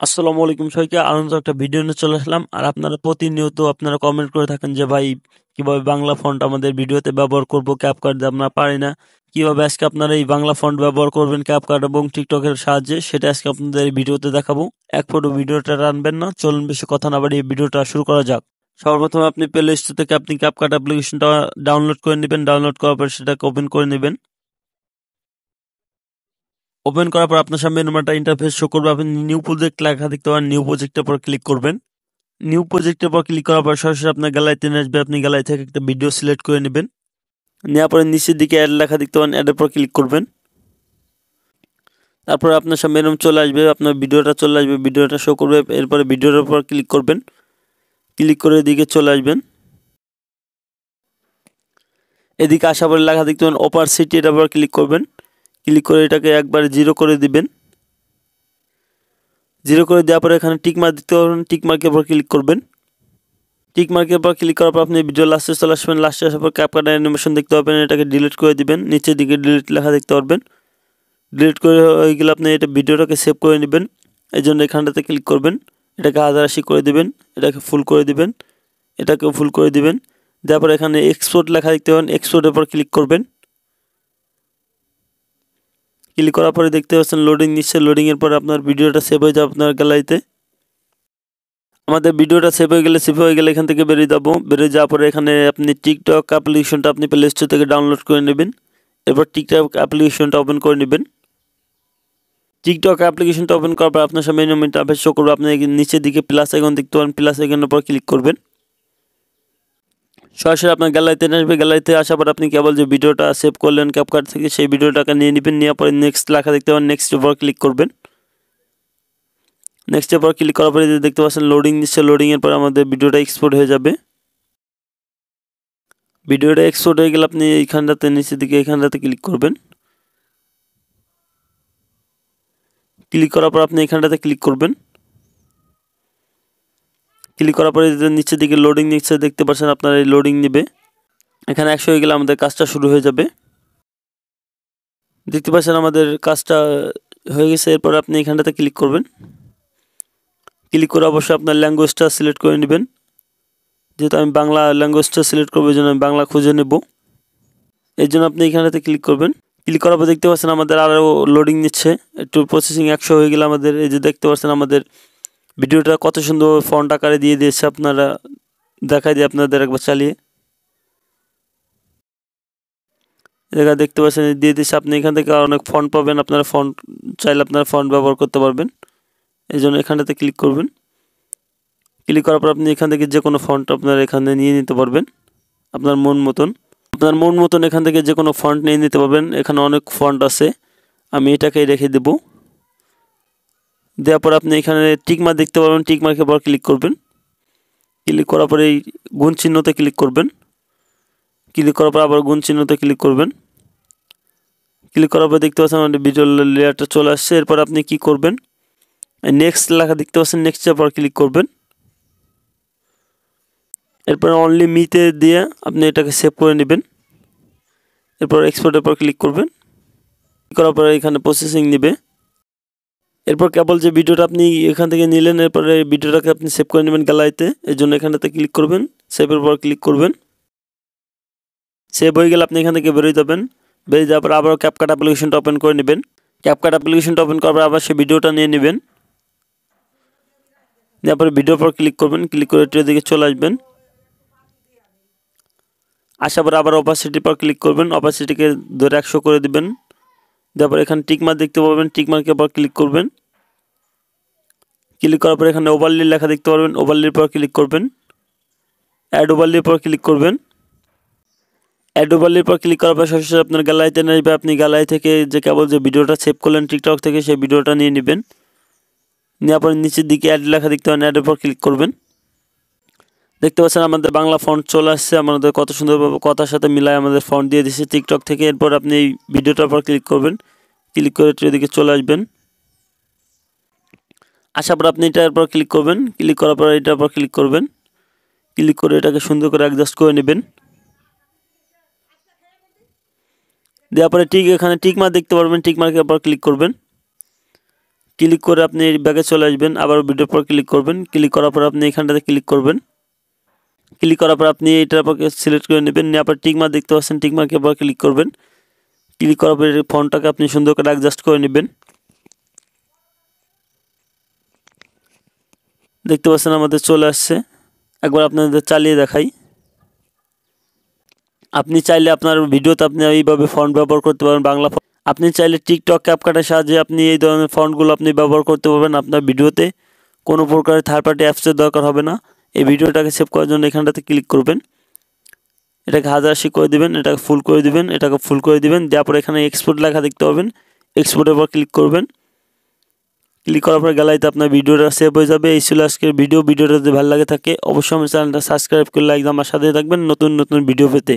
আসসালামু আলাইকুম সবাইকে, আনন্দ একটা ভিডিও নিয়ে চলে আসলাম। আর আপনারা প্রতিনিয়ত আপনারা কমেন্ট করে থাকেন যে ভাই কিভাবে বাংলা ফন্ট আমাদের ভিডিওতে ব্যবহার করব, ক্যাপকাট দিয়ে আমরা পারি না। কিভাবে আজকে আপনারা এই বাংলা ফন্ট ব্যবহার করবেন ক্যাপকাট এবং টিকটকের সাহায্যে, সেটা আজকে আপনাদের এই ভিডিওতে দেখাবো। এক ফটো ভিডিওটা রানবেন না, চলুন বেশি কথা না বাড়িয়ে ভিডিওটা শুরু করা যাক। সর্বপ্রথমে আপনি প্লে স্টোর থেকে আপনি ক্যাপকাট অ্যাপ্লিকেশনটা ডাউনলোড করে নেবেন। ডাউনলোড করার পর সেটাকে ওপেন করে নেবেন। ওপেন করার পর আপনার সামনে এরকম একটা ইন্টারফেস শো করবে। আপনি নিউ প্রজেক্ট লেখা দেখতে পারেন, নিউ প্রজেক্টের পর ক্লিক করবেন। নিউ প্রজেক্টের পর ক্লিক করার পর সরাসরি আপনার গ্যালারিতে নিয়ে আসবে। আপনি গ্যালারি থেকে একটা ভিডিও সিলেক্ট করে নেবেন। নেওয়ার পরে নিচের দিকে অ্যাড লেখা দেখতে পারেন, অ্যাডের পর ক্লিক করবেন। তারপর আপনার সামনে এরকম চলে আসবে, আপনার ভিডিওটা চলে আসবে, ভিডিওটা শো করবে। এরপরে ভিডিওর উপর ক্লিক করবেন। ক্লিক করে এদিকে চলে আসবেন। এদিকে আসার পরে লেখা দেখতে পাবেন অপারসিটি, এটার উপর ক্লিক করবেন। ক্লিক করে এটাকে একবারে 0 করে দিবেন। 0 করে দেওয়ার পরে এখানে টিক মার্ক দিতে পারবেন, টিক মার্কের উপর ক্লিক করবেন। টিক মার্কের পর ক্লিক করার পর আপনি ভিডিও লাস্টে চলে আসবেন। লাস্টে আসার পর ক্যাপকাট অ্যানিমেশন দেখতে পাবেন, এটাকে ডিলিট করে দিবেন। নিচের দিকে ডিলিট লেখা দেখতে পারবেন। ডিলিট করে হয়ে গেলে আপনি এটা ভিডিওটাকে সেভ করে নেবেন। এই জন্য এখানটাতে ক্লিক করবেন, এটাকে 1080 করে দিবেন, এটাকে ফুল করে দিবেন, এটাকেও ফুল করে দিবেন। তারপর এখানে এক্সপোর্ট লেখা দেখতে পাবেন, এক্সপোর্টের পর ক্লিক করবেন। ক্লিক করার পরে দেখতে পাচ্ছেন লোডিং নিচ্ছে। লোডিংয়ের পর আপনার ভিডিওটা সেভ হয়ে যাবে আপনার গ্যালারিতে। আমাদের ভিডিওটা সেভ হয়ে গেলে এখান থেকে বেরিয়ে যাবো। বেরিয়ে যাওয়ার পরে এখানে আপনি টিকটক অ্যাপ্লিকেশনটা আপনি প্লে স্টোর থেকে ডাউনলোড করে নেবেন। এরপর টিকটক অ্যাপ্লিকেশনটা ওপেন করে নেবেন। টিকটক অ্যাপ্লিকেশনটা ওপেন করার পর আপনার সামনে এরকম ইন্টারফেস শো করবে। আপনি নিচের দিকে প্লাস আইকন দেখতে পাবেন, প্লাস আইকনের উপর ক্লিক করবেন। সরাসরি আপনার গ্যালারিতে আসবে। গ্যালারিতে আসার পর আপনি কেবল যে ভিডিওটা সেভ করলেন ক্যাপকাট থেকে, সেই ভিডিওটাকে নিয়ে নেবেন। নেওয়ার পরে নেক্সট লেখা দেখতে পাবেন, নেক্সটের উপর ক্লিক করবেন। নেক্সটের পর ক্লিক করার পরে দেখতে পাচ্ছেন লোডিং নিচ্ছে। লোডিংয়ের পর আমাদের ভিডিওটা এক্সপোর্ট হয়ে যাবে। ভিডিওটা এক্সপোর্ট হয়ে গেলে আপনি এইখানটাতে নিচের দিকে এইখানটাতে ক্লিক করবেন। ক্লিক করার পর আপনি এখানটাতে ক্লিক করবেন। ক্লিক করার পরে নিচের দিকে লোডিং নিচ্ছে, দেখতে পাচ্ছেন আপনার এই লোডিং নেবে। এখানে 100 হয়ে গেলে আমাদের কাজটা শুরু হয়ে যাবে। দেখতে পাচ্ছেন আমাদের কাজটা হয়ে গেছে। এরপর আপনি এখানটাতে ক্লিক করবেন। ক্লিক করে অবশ্যই আপনার ল্যাঙ্গুয়েজটা সিলেক্ট করে নেবেন। যেহেতু আমি বাংলা ল্যাঙ্গুয়েজটা সিলেক্ট করবো, এই জন্য আমি বাংলা খুঁজে নেব। এই জন্য আপনি এখানটাতে ক্লিক করবেন। ক্লিক করার পর দেখতে পাচ্ছেন আমাদের আরও লোডিং নিচ্ছে। একটু প্রসেসিং 100 হয়ে গেলে আমাদের এই যে দেখতে পাচ্ছেন আমাদের ভিডিওটা কত সুন্দর ফন্ট আকারে দিয়ে দিয়েছে। আপনারা দেখাই দিয়ে আপনাদের একবার চালিয়ে দেখা দেখতে পাচ্ছেন দিয়ে দিচ্ছে। আপনি এখান থেকে অনেক ফন্ট পাবেন, আপনারা ফন্ট চাইলে আপনারা ফন্ট ব্যবহার করতে পারবেন। এই জন্য এখানটাতে ক্লিক করবেন। ক্লিক করার পর আপনি এখান থেকে যে কোনো ফন্ট আপনারা এখানে নিয়ে নিতে পারবেন আপনার মন মতন। এখান থেকে যে কোনো ফন্ট নিয়ে নিতে পারবেন। এখানে অনেক ফন্ট আছে, আমি এটাকেই রেখে দেব। দেওয়ার পর আপনি এখানে টিকমার্ক দেখতে পারবেন, টিকমার্কের পর ক্লিক করবেন। ক্লিক করার পরে এই গুণ চিহ্নতে ক্লিক করবেন। ক্লিক করার পর আবার গুণ চিহ্নতে ক্লিক করবেন। ক্লিক করার পর দেখতে পাচ্ছেন আমাদের ভিডিও লেয়ারটা চলে আসছে। এরপর আপনি কি করবেন, নেক্সট লেখা দেখতে পাচ্ছেন, নেক্সটের পর ক্লিক করবেন। এরপর অনলি মিতে দিয়ে আপনি এটাকে সেভ করে নেবেন। এরপর এক্সপোর্টের পর ক্লিক করবেন। ক্লিক করার পরে এখানে প্রসেসিং নেবে। এরপর কেবল যে ভিডিওটা আপনি এখান থেকে নিলেন, এরপরে ভিডিওটাকে আপনি সেভ করে নেবেন গ্যালারিতে। এই জন্য এখানটাতে ক্লিক করবেন, সেভের পর ক্লিক করবেন। সেভ হয়ে গেলে আপনি এখান থেকে বেরোয় যাবেন। বেরিয়ে যাওয়ার পর আবার ক্যাপকাট অ্যাপ্লিকেশনটা ওপেন করে নেবেন। ক্যাপকাট অ্যাপ্লিকেশনটা ওপেন করার পর আবার সেই ভিডিওটা নিয়ে নেবেন। নেওয়ার পরে ভিডিওর পর ক্লিক করবেন। ক্লিক করে এটির দিকে চলে আসবেন। আসার পর আবার অপাসিটির পর ক্লিক করবেন। অপাসিটিকে ধরে 100 করে দিবেন। তারপর এখানে টিকমার্ক দেখতে পাবেন, টিকমার্কের পর ক্লিক করবেন। ক্লিক করার পর এখানে ওভারলি লেখা দেখতে পারবেন, ওভারলির পর ক্লিক করবেন। অ্যাড ওভারলির পর ক্লিক করবেন। অ্যাড ওভারলির পর ক্লিক করার পর সরাসরি আপনার গ্যালারিতে আসবে। আপনি গ্যালারি থেকে যে কেবল যে ভিডিওটা সেভ করলেন টিকটক থেকে, সেই ভিডিওটা নিয়ে নেবেন। নেওয়ার পর নিচের দিকে অ্যাড লেখা দেখতে পাবেন, অ্যাডের পর ক্লিক করবেন। দেখতে পাচ্ছেন আমাদের বাংলা ফন্ট চলে আসছে। আমাদের কত সুন্দরভাবে কথার সাথে মিলায় আমাদের ফন্ট দিয়ে দিচ্ছে টিকটক থেকে। এরপর আপনি এই ভিডিওটার পর ক্লিক করবেন। ক্লিক করে এদিকে চলে আসবেন। আসার পর আপনি এটার পর ক্লিক করবেন। ক্লিক করার পর এটার পর ক্লিক করবেন। ক্লিক করে এটাকে সুন্দর করে অ্যাডজাস্ট করে নেবেন। দেওয়ার পরে ঠিক এখানে টিকমার্ক দেখতে পারবেন, টিকমার্কের পর ক্লিক করবেন। ক্লিক করে আপনি ব্যাগে চলে আসবেন, আবার ভিডিওর পর ক্লিক করবেন। ক্লিক করার পর আপনি এখানটাতে ক্লিক করবেন। ক্লিক করার পর আপনি এটার পর সিলেক্ট করে নেবেন, নিয়ে আপনার টিকমার্ক দেখতে পাচ্ছেন, টিকমার্কের পর ক্লিক করবেন। ক্লিক করার পর ফন্টটাকে আপনি সুন্দর করে অ্যাডজাস্ট করে নেবেন। দেখতে পাচ্ছেন আমাদের চলে আসছে। একবার আপনাদের চালিয়ে দেখাই। আপনি চাইলে আপনার ভিডিওতে আপনি এইভাবে ফন্ট ব্যবহার করতে পারেন, বাংলা ফন্ট। আপনি চাইলে টিকটক ক্যাপকাটের সাহায্যে আপনি এই ধরনের ফন্টগুলো আপনি ব্যবহার করতে পারবেন আপনার ভিডিওতে। কোনো প্রকার থার্ড পার্টি অ্যাপসের দরকার হবে না। এই ভিডিওটাকে সেভ করার জন্য এখানটাতে ক্লিক করবেন, এটাকে 1080 করে দিবেন, এটাকে ফুল করে দিবেন, এটাকে ফুল করে দিবেন। দেওয়ার পর এখানে এক্সপোর্ট লেখা দেখতে পাবেন, এক্সপোর্টের পর ক্লিক করবেন। ক্লিক করার পর গ্যালারিতে আপনার ভিডিওটা সেভ হয়ে যাবে। এই ছিল আজকের ভিডিওটা যদি ভালো লাগে থাকে অবশ্যই আমার চ্যানেলটা সাবস্ক্রাইব করে লাইক দিয়ে আমার সাথে থাকবেন নতুন নতুন ভিডিও পেতে।